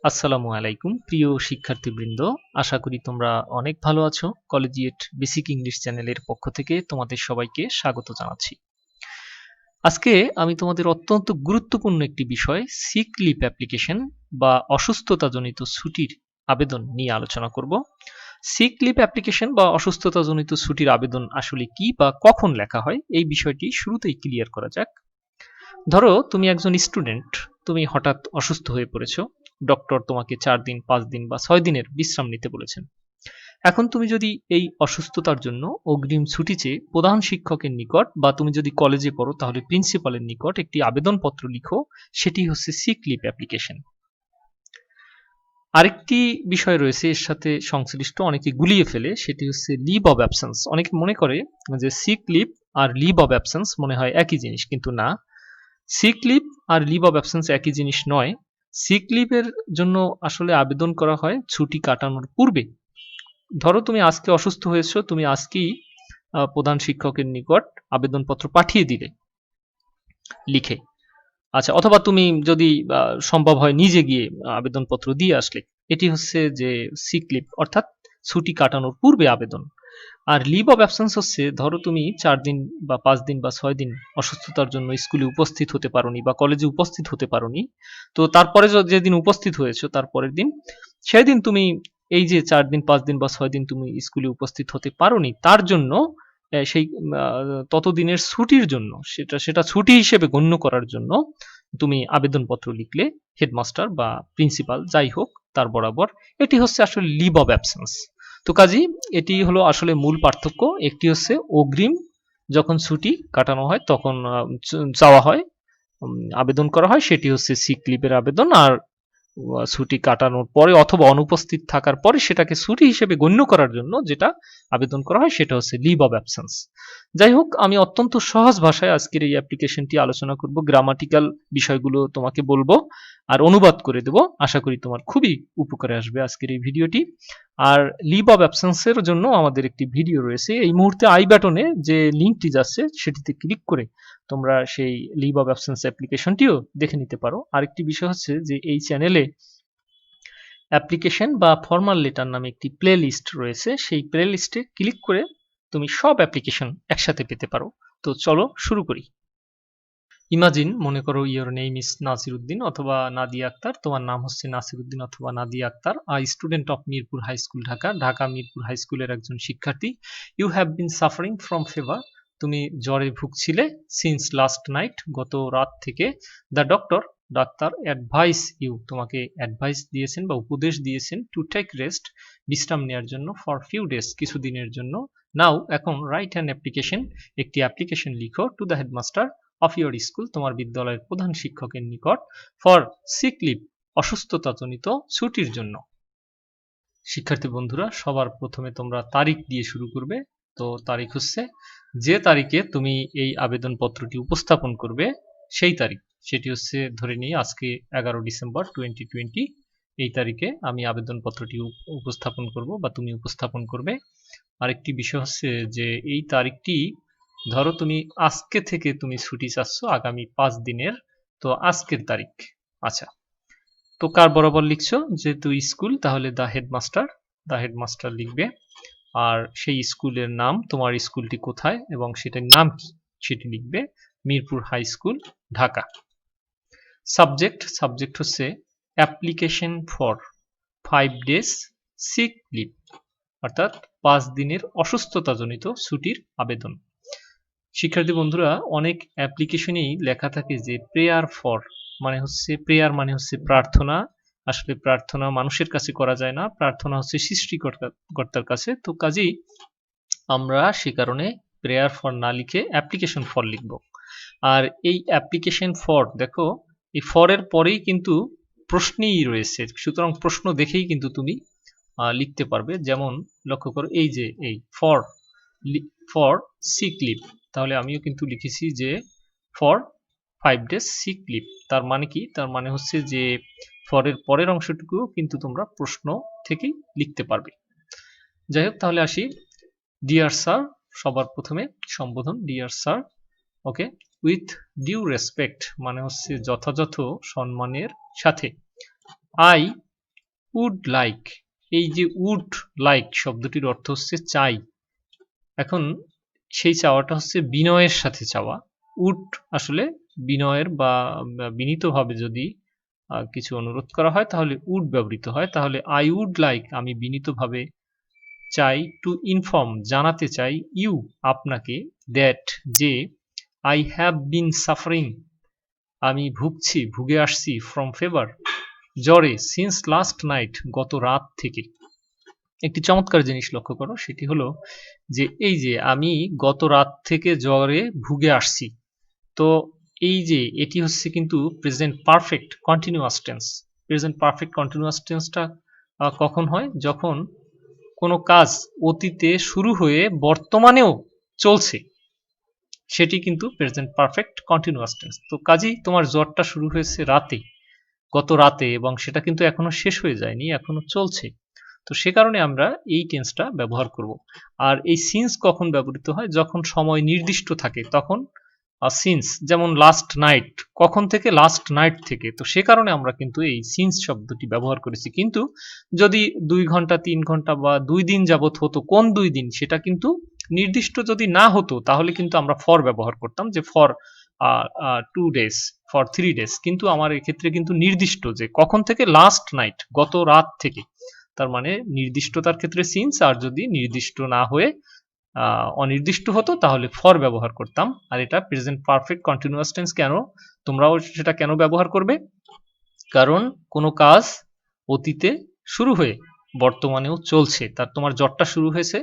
আসসালামু আলাইকুম প্রিয় শিক্ষার্থীবৃন্দ, আশা করি তোমরা অনেক ভালো আছো। কলেজিয়েট বেসিক ইংলিশ চ্যানেলের পক্ষ থেকে তোমাদের সবাইকে স্বাগত জানাচ্ছি। আজকে আমি তোমাদের অত্যন্ত গুরুত্বপূর্ণ একটি বিষয় সিক লিভ অ্যাপ্লিকেশন বা অসুস্থতাজনিত ছুটির আবেদন নিয়ে আলোচনা করব। সিক লিভ অ্যাপ্লিকেশন বা অসুস্থতাজনিত ছুটির আবেদন আসলে কি বা কখন লেখা হয়, এই বিষয়টি শুরুতেই ক্লিয়ার করা যাক। ধরো তুমি একজন স্টুডেন্ট, তুমি হঠাৎ অসুস্থ হয়ে পড়েছো। ডক্টর তোমাকে 4 দিন 5 দিন বা 6 দিনের বিশ্রাম নিতে বলেছেন। এখন তুমি যদি এই অসুস্থতার জন্য অগ্রিম ছুটি চেয়ে প্রধান শিক্ষকের নিকট বা তুমি যদি কলেজে পড়ো তাহলে প্রিন্সিপালের নিকট একটি আবেদনপত্র লিখো। সেটি হচ্ছে সিক লিভ অ্যাপ্লিকেশন। আরেকটি বিষয় রয়েছে এর সাথে সংশ্লিষ্ট, অনেকে গুলিয়ে ফেলে, সেটি হচ্ছে লিভ অব অ্যাবসেন্স। অনেকে মনে করে যে সিক লিভ আর লিভ অব অ্যাবসেন্স মনে হয় একই জিনিস, কিন্তু না। সিক লিভ আর লিভ অব অ্যাবসেন্স একই জিনিস নয়। সিক লিভের জন্য আসলে আবেদন করা হয় ছুটি কাটানোর পূর্বে। ধরো তুমি আজকে অসুস্থ হয়েছো, তুমি আজকেই প্রধান শিক্ষকের নিকট আবেদনপত্র পাঠিয়ে দিলে লিখে। আচ্ছা, অথবা তুমি যদি সম্ভব হয় নিজে গিয়ে আবেদনপত্র দিয়ে আসলে। এটি হচ্ছে যে সিক লিভ, অর্থাৎ ছুটি কাটানোর পূর্বে আবেদন। আর লিভ অফ অ্যাবসেন্স হচ্ছে, ধরো তুমি 4 দিন বা 5 দিন বা 6 দিন অসুস্থতার জন্য স্কুলে উপস্থিত হতে পারোনি বা কলেজে উপস্থিত হতে পারোনি। তো তারপরে যেদিন উপস্থিত হয়েছো তার পরের দিন, সেদিন তুমি এই যে 4 দিন 5 দিন বা 6 দিন তুমি স্কুলে উপস্থিত হতে পারোনি, তার জন্য সেই ততদিনের ছুটির জন্য সেটা ছুটি হিসেবে গণ্য করার জন্য তুমি আবেদনপত্র লিখলে হেডমাস্টার বা প্রিন্সিপাল যাই হোক তার বরাবর। এটি হচ্ছে আসলে লিভ অফ অ্যাবসেন্স। তো কাজী এটি হলো আসলে মূল পার্থক্য। একটি হচ্ছে অগ্রিম যখন ছুটি কাটানো হয় তখন চাওয়া হয়, আবেদন করা হয়, সেটি হচ্ছে সিক লিভের আবেদন। আর ছুটি কাটানোর পরে অথবা অনুপস্থিত থাকার পরে সেটাকে ছুটি হিসেবে গণ্য করার জন্য যেটা আবেদন করা হয় সেটা হচ্ছে লিভ অব অ্যাবসেন্স। যাই হোক, আমি অত্যন্ত সহজ ভাষায় আজকের এই অ্যাপ্লিকেশনটি আলোচনা করব। গ্রামাটিক্যাল বিষয়গুলো তোমাকে বলবো আর অনুবাদ করে দেব। আশা করি তোমার খুবই উপকারে আসবে আজকের এই ভিডিওটি। আর লিভ অব অ্যাবসেন্সের জন্য আমাদের একটি ভিডিও রয়েছে। এই মুহূর্তে আই বাটনে যে লিঙ্কটি যাচ্ছে সেটিতে ক্লিক করে তোমরা সেই লিভ অব অ্যাবসেন্স অ্যাপ্লিকেশনটিও দেখে নিতে পারো। আরেকটি বিষয় হচ্ছে যে এই চ্যানেলে অ্যাপ্লিকেশন বা ফর্মাল লেটার নামে একটি প্লে লিস্ট রয়েছে। সেই প্লে লিস্টে ক্লিক করে তুমি সব অ্যাপ্লিকেশন একসাথে পেতে পারো। তো চলো শুরু করি। ইমাজিন, মনে করো your name is Nasir Uddin অথবা নাদিয়া আক্তার। তোমার নাম হচ্ছে নাসির উদ্দিন অথবা Nadia Akter, student of Mirpur high school Dhaka. Dhaka Mirpur high স্কুলের একজন শিক্ষার্থী। You have been suffering from fever. তুমি জ্বরে ভুগছিলে সিন্স লাস্ট নাইট, গত রাত থেকে। দ্য ডক্টর, ডাক্তার, অ্যাডভাইস ইউ, তোমাকে অ্যাডভাইস দিয়েছেন বা উপদেশ দিয়েছেন, টু টেক রেস্ট, বিশ্রাম নেওয়ার জন্য, ফর ফিউ ডেজ, কিছুদিনের জন্য। নাও, এখন রাইট অ্যান অ্যাপ্লিকেশন, একটি অ্যাপ্লিকেশন লিখো, to the headmaster of your school, তোমার বিদ্যালয়ের প্রধান শিক্ষকের নিকট, ফর সিক লিভ, অসুস্থতাজনিত ছুটির জন্য। শিক্ষার্থী বন্ধুরা, সবার প্রথমে তোমরা তারিখ দিয়ে শুরু করবে। তো তারিখ হচ্ছে যে তারিখে তুমি এই আবেদনপত্রটি উপস্থাপন করবে সেই তারিখ। সেটি হচ্ছে, ধরে নিই আজকে 11 ডিসেম্বর 2020। এই তারিখে আমি আবেদনপত্রটি উপস্থাপন করব বা তুমি উপস্থাপন করবে। আরেকটি বিষয় হচ্ছে যে এই তারিখটি, ধরো তুমি আজকে থেকে তুমি ছুটি চাচ্ছ আগামী 5 দিনের, তো আজকের তারিখ। আচ্ছা, তো কার বরাবর লিখছো? যেহেতু স্কুল, তাহলে দ্য হেডমাস্টার লিখবে। আর সেই স্কুলের নাম, তোমার স্কুলটি কোথায় এবং সেটার নাম কি সেটি লিখবে, Mirpur high school Dhaka. Subject হচ্ছে application for 5 days sick leave, অর্থাৎ 5 দিনের অসুস্থতাজনিত ছুটির আবেদন। শিক্ষার্থী বন্ধুরা, অনেক অ্যাপ্লিকেশনেই লেখা থাকে যে প্রেয়ার ফর, প্রেয়ার মানে হচ্ছে প্রার্থনা। আসলে প্রার্থনা মানুষের কাছে করা যায় না, প্রার্থনা হচ্ছে সৃষ্টিকর্তার কাছে। তো কাজেই আমরা সে কারণে প্রেয়ার ফর না লিখে অ্যাপ্লিকেশন ফর লিখব। আর এই অ্যাপ্লিকেশন ফর, দেখো এই ফরের পরেই কিন্তু প্রশ্নেই রয়েছে, সুতরাং প্রশ্ন দেখেই কিন্তু তুমি লিখতে পারবে। যেমন লক্ষ্য করো, এই যে এই ফর ফর সিক লিভ, তাহলে আমিও কিন্তু লিখেছি যে ফর 5 days সিক লিভ। তার মানে কি? তার মানে হচ্ছে যে ফরের পরের অংশটুকু কিন্তু তোমরা প্রশ্ন থেকেই লিখতে পারবে। যাই হোক, তাহলে আসি। ডিয়ার স্যার, সবার প্রথমে সম্বোধন dear sir. Okay, with due respect মানে হচ্ছে যথাযথ সম্মানের সাথে। আই উড লাইক, এই যে উড লাইক শব্দটির অর্থ হচ্ছে চাই। এখন সেই চাওয়াটা হচ্ছে বিনয়ের সাথে চাওয়া। উড আসলে বিনয়ের বা বিনীতভাবে যদি কিছু অনুরোধ করা হয় তাহলে উড ব্যবহৃত হয়। তাহলে আই উড লাইক, আমি বিনীতভাবে চাই, টু ইনফর্ম জানাতে চাই, ইউ আপনাকে, দ্যাট যে, আই হ্যাভ বিন সাফারিং আমি ভুগছি, ভুগে আসছি, ফ্রম ফেভার জ্বরে, সিন্স লাস্ট নাইট গত রাত থেকে। একটি চমৎকার জিনিস লক্ষ্য করো, সেটি হলো যে এই যে আমি গত রাত থেকে জ্বরে ভুগে আসছি, তো এই যে এটি হচ্ছে কিন্তু present perfect continuous tense. Present perfect continuous টেন্সটা কখন হয়? যখন কোনো কাজ অতীতে শুরু হয়ে বর্তমানেও চলছে, সেটি কিন্তু প্রেজেন্ট পারফেক্ট কন্টিনিউয়াস টেন্স। তো কাজেই তোমার জ্বরটা শুরু হয়েছে রাতে, গত রাতে, এবং সেটা কিন্তু এখনো শেষ হয়ে যায়নি, এখনো চলছে। তো সে কারণে আমরা এই টেন্সটা ব্যবহার করব। আর এই সিন্স কখন ব্যবহৃত হয়? যখন সময় নির্দিষ্ট থাকে তখন সিন্স, যেমন লাস্ট নাইট, কখন থেকে? লাস্ট নাইট থেকে। তো সে কারণে আমরা কিন্তু এই সিন্স শব্দটি ব্যবহার করেছি। কিন্তু যদি 2 ঘন্টা 3 ঘন্টা বা 2 দিন যাবত হতো, কোন 2 দিন সেটা কিন্তু নির্দিষ্ট যদি না হতো তাহলে কিন্তু আমরা ফর ব্যবহার করতাম, যে ফর 2 ডেজ, ফর 3 ডেজ। কিন্তু আমার এক্ষেত্রে কিন্তু নির্দিষ্ট, যে কখন থেকে? লাস্ট নাইট, গত রাত থেকে। তার মানে নির্দিষ্টতার ক্ষেত্রে সিন্স, আর যদি নির্দিষ্ট না হয়ে অনির্দিষ্ট হতো তাহলে ফর ব্যবহার করতাম। আর এটা প্রেজেন্ট পারফেক্ট কন্টিনিউয়াস টেন্স। কেন? তোমরাও সেটা কেন ব্যবহার করবে? কারণ কোনো কাজ অতীতে শুরু হয়ে বর্তমানেও চলছে। তার তোমার জ্বরটা শুরু হয়েছে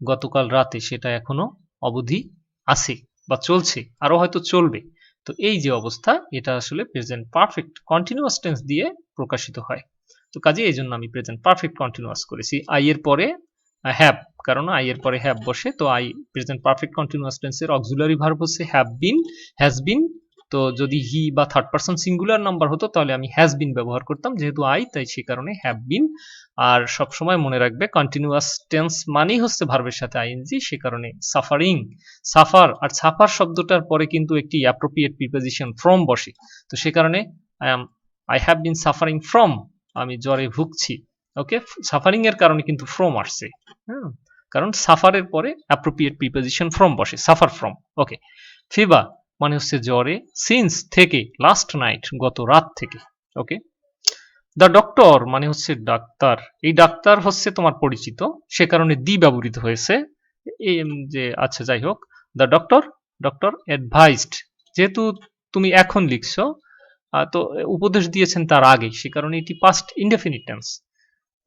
গতকাল রাতে, সেটা এখনো অবধি আছে বা চলছে, আরো হয়তো চলবে। তো এই যে অবস্থা, এটা আসলে প্রেজেন্ট পারফেক্ট কন্টিনিউয়াস টেন্স দিয়ে প্রকাশিত হয়। তো কাজে এই জন্য আমি প্রেজেন্ট পারফেক্ট কন্টিনিউয়াস করেছি। আই এর পরে হ্যাভ, কারণ আই এর পরে হ্যাভ বসে। তো আই প্রেজেন্ট পারফেক্ট কন্টিনিউয়াস টেন্সের অক্সিলারি ভার্ব হচ্ছে হ্যাভ বিন, হ্যাজ বিন। তো যদি হি বা থার্ড পারসন সিঙ্গুলার নাম্বার হতো তাহলে আমি হ্যাজ বিন ব্যবহার করতাম, যেহেতু আই তাই সে কারণে হ্যাভ বিন। আর সবসময় মনে রাখবে কন্টিনিউয়াস টেন্স মানেই হচ্ছে ভার্বের সাথে আইএনজি, সে কারণে সাফারিং, সাফার, আর সাফার শব্দটার পরে কিন্তু একটি অ্যাপ্রোপ্রিয়েট প্রিপোজিশন ফ্রম বসে। তো সে কারণে I have been suffering from, আমি জ্বরে ভুগছি। ওকে, সাফারিং এর কারণে কিন্তু ফ্রম আসছে, কারণ সাফারের পরে অ্যাপ্রোপ্রিয়েট প্রিপোজিশন ফ্রম বসে, সাফার ফ্রম। ওকে, ফিভার মানে হচ্ছে জ্বরে, সিন্স থেকে, লাস্ট নাইট গত রাত থেকে। ওকে, দ্য ডক্টর মানে হচ্ছে ডাক্তার, এই ডাক্তার হচ্ছে তোমার পরিচিত, সে কারণে দি ব্যবহৃত হয়েছে। যে আচ্ছা যাই হোক, দ্য ডক্টর, ডক্টর অ্যাডভাইসড, যেহেতু তুমি এখন লিখছো, তো উপদেশ দিয়েছেন তার আগে, সে কারণে এটি পাস্ট ইনডেফিনিট টেন্স।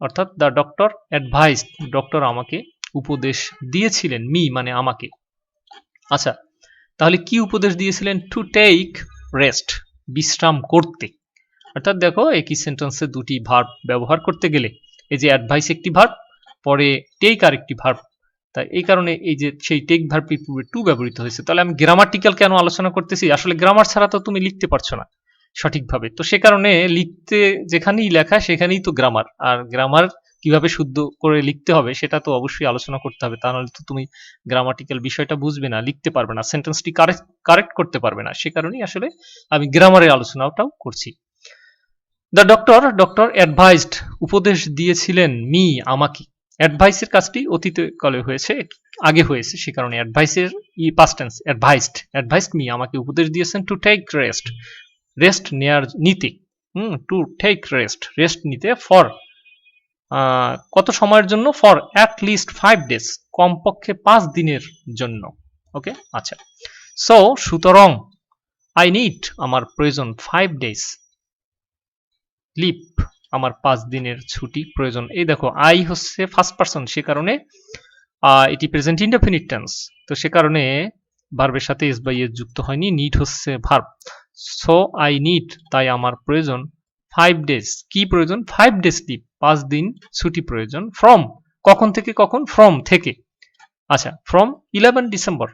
অর্থাৎ দ্য ডক্টর অ্যাডভাইসড, ডক্টর আমাকে উপদেশ দিয়েছিলেন, মি মানে আমাকে। আচ্ছা, তাহলে কি উপদেশ দিয়েছিলেন? টু টেক রেস্ট, বিশ্রাম করতে। অর্থাৎ দেখো, একই সেন্টেন্সে দুটি ভার্ব ব্যবহার করতে গেলে, এই যে অ্যাডভাইস একটি ভার্ব, পরে টেক আর একটি ভার্ব, তাই এই কারণে এই যে সেই টেক ভার্বটি পূর্বে টু ব্যবহৃত হয়েছে। তাহলে আমি গ্রামাটিক্যাল কেন আলোচনা করতেছি? আসলে গ্রামার ছাড়া তো তুমি লিখতে পারছো না সঠিকভাবে, তো সে কারণে লিখতে যেখানেই লেখা সেখানেই তো গ্রামার, আর গ্রামার কিভাবে শুদ্ধ করে লিখতে হবে সেটা তো অবশ্যই আলোচনা করতে হবে, তা নাহলে তো তুমি গ্রামাটিক্যাল বিষয়টা বুঝবে না, লিখতে পারবে না, সেন্টেন্সটি কারেক্ট করতে পারবে না। সে কারণেই আসলে আমি গ্রামারের আলোচনাটাও করছি। দ্য ডক্টর, ডক্টর অ্যাডভাইসড উপদেশ দিয়েছিলেন, মি আমাকে। অ্যাডভাইসের কাজটি অতীতে কালে হয়েছে, আগে হয়েছে, সে কারণে অ্যাডভাইসের past tense advised, advised me আমাকে উপদেশ দিয়েছেন, টু টেক রেস্ট, রেস্ট নেয়ার নিতে, টু টেক রেস্ট, রেস্ট নিতে, ফর কত সময়ের জন্য? ফর অ্যাট লিস্ট 5 ডেজ, কমপক্ষে 5 দিনের জন্য। ওকে, আচ্ছা, সো সুতরাং, আই নিড আমার প্রয়োজন, 5 ডেজ লিভ আমার 5 দিনের ছুটি প্রয়োজন। এই দেখো, আই হচ্ছে ফার্স্ট পারসন, সে কারণে এটি প্রেজেন্ট ইনডেফিনিট টেন্স, তো সে কারণে ভার্বের সাথে এস বাই এস যুক্ত হয়নি, নিড হচ্ছে ভার্ব। সো আই নিড, তাই আমার প্রয়োজন, 5 ডেজ, কি প্রয়োজন? 5 ডেজ লিভ, 5 দিন ছুটি প্রয়োজন। ফ্রম, কখন থেকে কখন? ফ্রম থেকে। আচ্ছা, ফ্রম 11 ডিসেম্বর,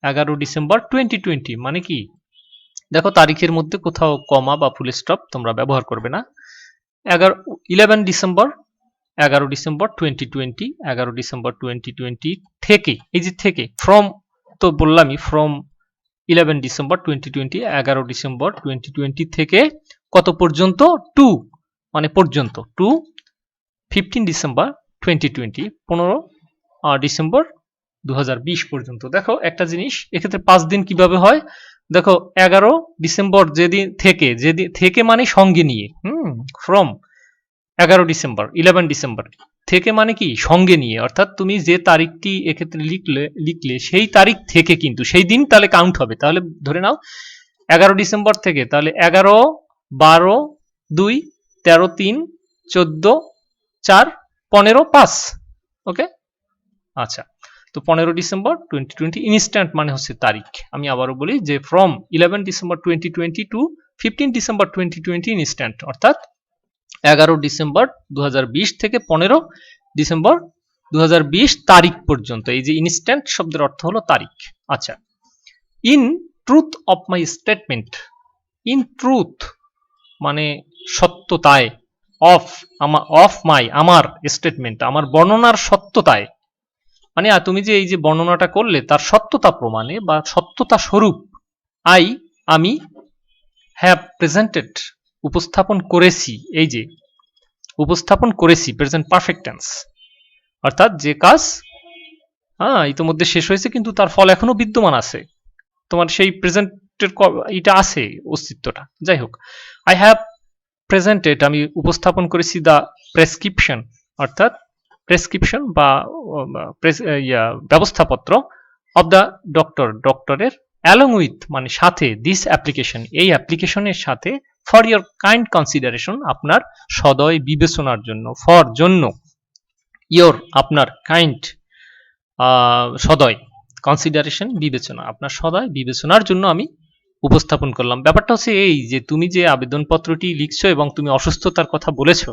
11 ডিসেম্বর 2020, মানে কি? দেখো, তারিখের মধ্যে কোথাও কমা বা ফুল স্টপ তোমরা ব্যবহার করবে না। 11 ডিসেম্বর, 11 ডিসেম্বর 2020, 11 ডিসেম্বর 2020 থেকে, এই যে থেকে, ফ্রম তো বললামই, ফ্রম 11 ডিসেম্বর 2020, 11 ডিসেম্বর 2020 থেকে কত পর্যন্ত? টু মানে পর্যন্ত, টু 15 ডিসেম্বর 2020, 15 ডিসেম্বর 2020 পর্যন্ত। দেখো একটা জিনিস, এক্ষেত্রে 5 দিন কিভাবে হয়, দেখো 11 ডিসেম্বর যেদিন থেকে মানে সঙ্গে নিয়ে, ফ্রম 11 ডিসেম্বর 11 ডিসেম্বর থেকে মানে কি সঙ্গে নিয়ে, অর্থাৎ তুমি যে তারিখটি এক্ষেত্রে লিখলে সেই তারিখ থেকে কিন্তু সেই দিন তাহলে কাউন্ট হবে। তাহলে ধরে নাও 11 ডিসেম্বর থেকে, তাহলে 11, 12, 2, 13, 3, 14, 4, 15, 5। ওকে, আচ্ছা। তো 15 ডিসেম্বর 2020 ইনস্ট্যান্ট মানে হচ্ছে তারিখ। আমি আবারও বলি যে from 11 December 2020 to 15 December 2020 instant, অর্থাৎ 11 ডিসেম্বর 2020 থেকে 15 ডিসেম্বর 2020 তারিখ পর্যন্ত। এই যে ইনস্ট্যান্ট শব্দের অর্থ হলো তারিখ। আচ্ছা, in truth of my statement, in truth মানে সত্যতায়, অফ মাই আমার স্টেটমেন্ট আমার বর্ণনার সত্যতায়, মানে তুমি যে এই যে বর্ণনাটা করলে তার সত্যতা প্রমাণে বা সত্যতা স্বরূপ, আমি হ্যাভ প্রেজেন্টেড উপস্থাপন করেছি, এই যে উপস্থাপন করেছি প্রেজেন্ট পারফেক্ট টেন্স, অর্থাৎ যে কাজ ইতিমধ্যে শেষ হয়েছে কিন্তু তার ফল এখনো বিদ্যমান আছে, তোমার সেই প্রেজেন্টের এটা আছে অস্তিত্বটা। যাই হোক, আই হ্যাভ প্রেজেন্টেড আমি উপস্থাপন করেছি দ্য প্রেসক্রিপশন, অর্থাৎ প্রেসক্রিপশন বা ব্যবস্থাপত্র অব দ্য ডক্টরের অ্যালং উইথ মানে সাথে, দিস অ্যাপ্লিকেশন এই অ্যাপ্লিকেশনের সাথে, ফর ইয়োর কাইন্ড কনসিডারেশন আপনার সদয় বিবেচনার জন্য, ফর জন্য, ইয়োর আপনার, কাইন্ড সদয়, কনসিডারেশন বিবেচনা, আপনার সদয় বিবেচনার জন্য আমি উপস্থাপন করলাম। ব্যাপারটা হচ্ছে এই যে তুমি যে আবেদনপত্রটি লিখছো এবং তুমি অসুস্থতার কথা বলেছো,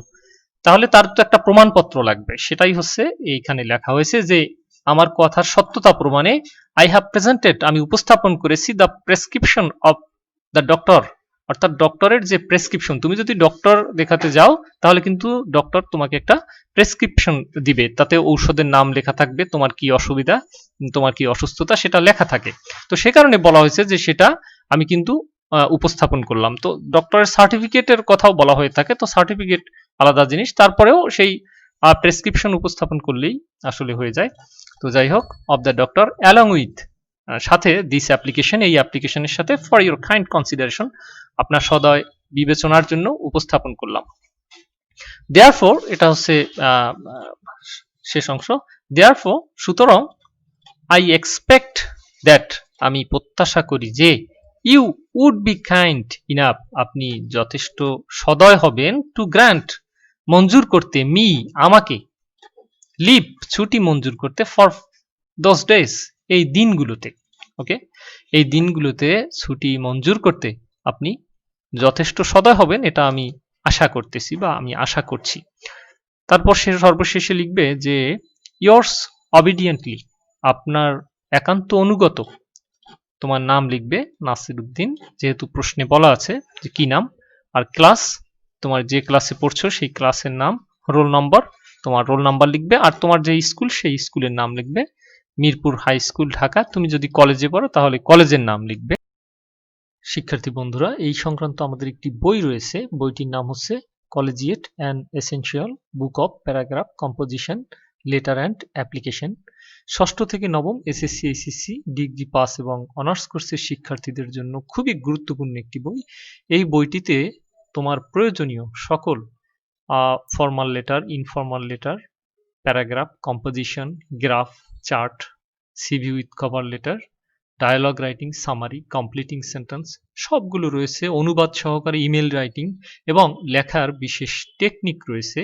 তাহলে তার তো একটা প্রমাণপত্র লাগবে, সেটাই হচ্ছে এইখানে লেখা হয়েছে যে আমার কথার সত্যতা প্রমাণে আই হ্যাভ প্রেজেন্টেড আমি উপস্থাপন করেছি the prescription of the doctor, অর্থাৎ ডক্টরের যে প্রেসক্রিপশন, তুমি যদি ডক্টর দেখাতে যাও তাহলে কিন্তু ডক্টর তোমাকে একটা প্রেসক্রিপশন দিবে, তাতে ঔষধের নাম লেখা থাকবে, তোমার কি অসুবিধা, তোমার কি অসুস্থতা সেটা লেখা থাকে। তো সে কারণে বলা হয়েছে যে সেটা আমি কিন্তু উপস্থাপন করলাম। তো ডক্টরের সার্টিফিকেটের কথাও বলা হয়ে থাকে, তো সার্টিফিকেট আলাদা জিনিস, তারপরেও সেই প্রেসক্রিপশন উপস্থাপন করলেই আসলে হয়ে যায়। তো যাই হোক, of the doctor along with সাথে, দিস অ্যাপ্লিকেশন এই অ্যাপ্লিকেশনের সাথে, ফর ইউর কাইন্ড কনসিডারেশন আপনার সদয় বিবেচনার জন্য উপস্থাপন করলাম। দেয়ারফর এটা হচ্ছে শেষ অংশ, দেয়ারফর সুতরাং, আই এক্সপেক্ট দ্যাট আমি প্রত্যাশা করি যে, you would be kind enough আপনি যথেষ্ট সদয় হবেন, টু গ্র্যান্ট মঞ্জুর করতে, মি আমাকে, লিভ ছুটি মঞ্জুর করতে, ফর দোজ ডেজ এই দিনগুলোতে। ওকে, এই দিনগুলোতে ছুটি মঞ্জুর করতে আপনি যথেষ্ট সদয় হবেন, এটা আমি আশা করতেছি বা আমি আশা করছি। তারপর সে সর্বশেষে লিখবে যে, ইয়ার্স অবিডিয়েন্টলি আপনার একান্ত অনুগত, তোমার নাম লিখবে নাসির উদ্দিন, যেহেতু প্রশ্নে বলা আছে যে কি নাম, আর ক্লাস তোমার যে ক্লাসে পড়ছো সেই ক্লাসের নাম, রোল নম্বর তোমার রোল নাম্বার লিখবে, আর তোমার যে স্কুল সেই স্কুলের নাম লিখবে, মিরপুর হাই স্কুল ঢাকা, তুমি যদি কলেজে পড়ো তাহলে কলেজের নাম লিখবে। শিক্ষার্থী বন্ধুরা, এই সংক্রান্ত আমাদের একটি বই রয়েছে, বইটির নাম হচ্ছে collegiate and essential book of paragraph composition letter and application, ষষ্ঠ থেকে নবম এসএসসি এইচএসসি ডিগ্রি পাস এবং অনার্স কোর্সের শিক্ষার্থীদের জন্য খুবই গুরুত্বপূর্ণ একটি বই। এই বইটিতে তোমার প্রয়োজনীয় সকল formal letter, informal letter, paragraph composition, graph, chart, CV with cover letter, dialogue writing, summary, completing sentence সবগুলো রয়েছে, অনুবাদ সহকারে ইমেল রাইটিং এবং লেখার বিশেষ টেকনিক রয়েছে,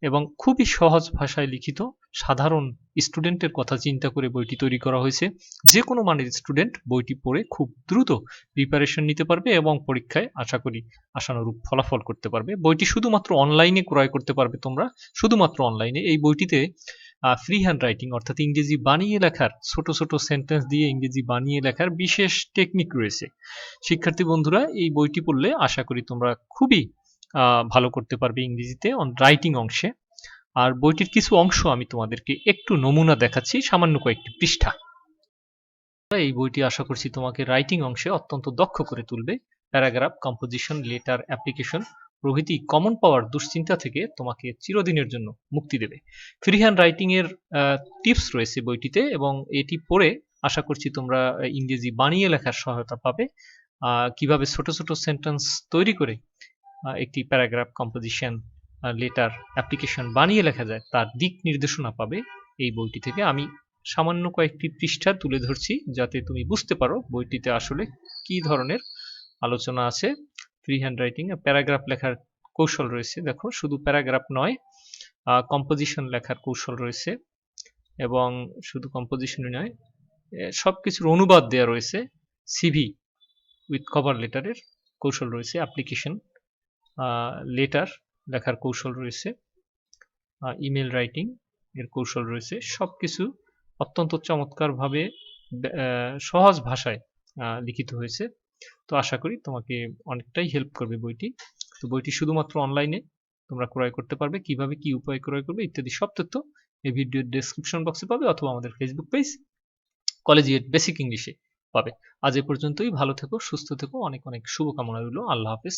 এবং খুবই সহজ ভাষায় লিখিত, সাধারণ স্টুডেন্টের কথা চিন্তা করে বইটি তৈরি করা হয়েছে। যে কোনো মানের স্টুডেন্ট বইটি পড়ে খুব দ্রুত প্রিপারেশন নিতে পারবে এবং পরীক্ষায় আশা করি আশানুরূপ ফলাফল করতে পারবে। বইটি শুধুমাত্র অনলাইনে ক্রয় করতে পারবে তোমরা, শুধুমাত্র অনলাইনে। এই বইটিতে ফ্রি হ্যান্ড রাইটিং অর্থাৎ ইংরেজি বানিয়ে লেখার, ছোট ছোট সেন্টেন্স দিয়ে ইংরেজি বানিয়ে লেখার বিশেষ টেকনিক রয়েছে। শিক্ষার্থী বন্ধুরা, এই বইটি পড়লে আশা করি তোমরা খুবই ভালো করতে পারবে ইংরেজিতে রাইটিং অংশে। আর বইটির কিছু অংশ আমি তোমাদেরকে একটু নমুনা দেখাচ্ছি, সামান্য কয়েকটি পৃষ্ঠা। এই বইটি আশা করছি তোমাকে রাইটিং অংশে অত্যন্ত দক্ষ করে তুলবে। প্যারাগ্রাফ কম্পোজিশন লেটার অ্যাপ্লিকেশন প্রভৃতি কমন পাওয়ার দুশ্চিন্তা থেকে তোমাকে চিরদিনের জন্য মুক্তি দেবে। ফ্রি হ্যান্ড রাইটিং এর টিপস রয়েছে বইটিতে, এবং এটি পড়ে আশা করছি তোমরা ইংরেজি বানিয়ে লেখার সহায়তা পাবে। কিভাবে ছোট ছোট সেন্টেন্স তৈরি করে একটি প্যারাগ্রাফ, কম্পোজিশন, লেটার, অ্যাপ্লিকেশন বানিয়ে লেখা যায় তার দিক নির্দেশনা পাবে এই বইটি থেকে। আমি সামান্য কয়েকটি পৃষ্ঠা তুলে ধরছি যাতে তুমি বুঝতে পারো বইটিতে আসলে কি ধরনের আলোচনা আছে। ফ্রি হ্যান্ড রাইটিং প্যারাগ্রাফ লেখার কৌশল রয়েছে, দেখো শুধু প্যারাগ্রাফ নয়, কম্পোজিশন লেখার কৌশল রয়েছে, এবং শুধু কম্পোজিশনই নয়, সবকিছুর অনুবাদ দেওয়া রয়েছে। সিভি উইথ কভার লেটারের কৌশল রয়েছে, অ্যাপ্লিকেশন, লেটার লেখার কৌশল রয়েছে, ইমেল রাইটিং এর কৌশল রয়েছে। সবকিছু অত্যন্ত চমৎকারভাবে সহজ ভাষায় লিখিত হয়েছে। তো আশা করি তোমাকে অনেকটাই হেল্প করবে বইটি। তো বইটি শুধুমাত্র অনলাইনে তোমরা ক্রয় করতে পারবে, কিভাবে কি উপায়ে ক্রয় করবে ইত্যাদি সব তথ্য এই ভিডিওর ডেসক্রিপশন বক্সে পাবে, অথবা আমাদের ফেসবুক পেজ কলেজিয়েট বেসিক ইংলিশে পাবে। আজ এ পর্যন্তই, ভালো থেকো, সুস্থ থেকো, অনেক অনেক শুভকামনা রইল। আল্লাহ হাফেজ।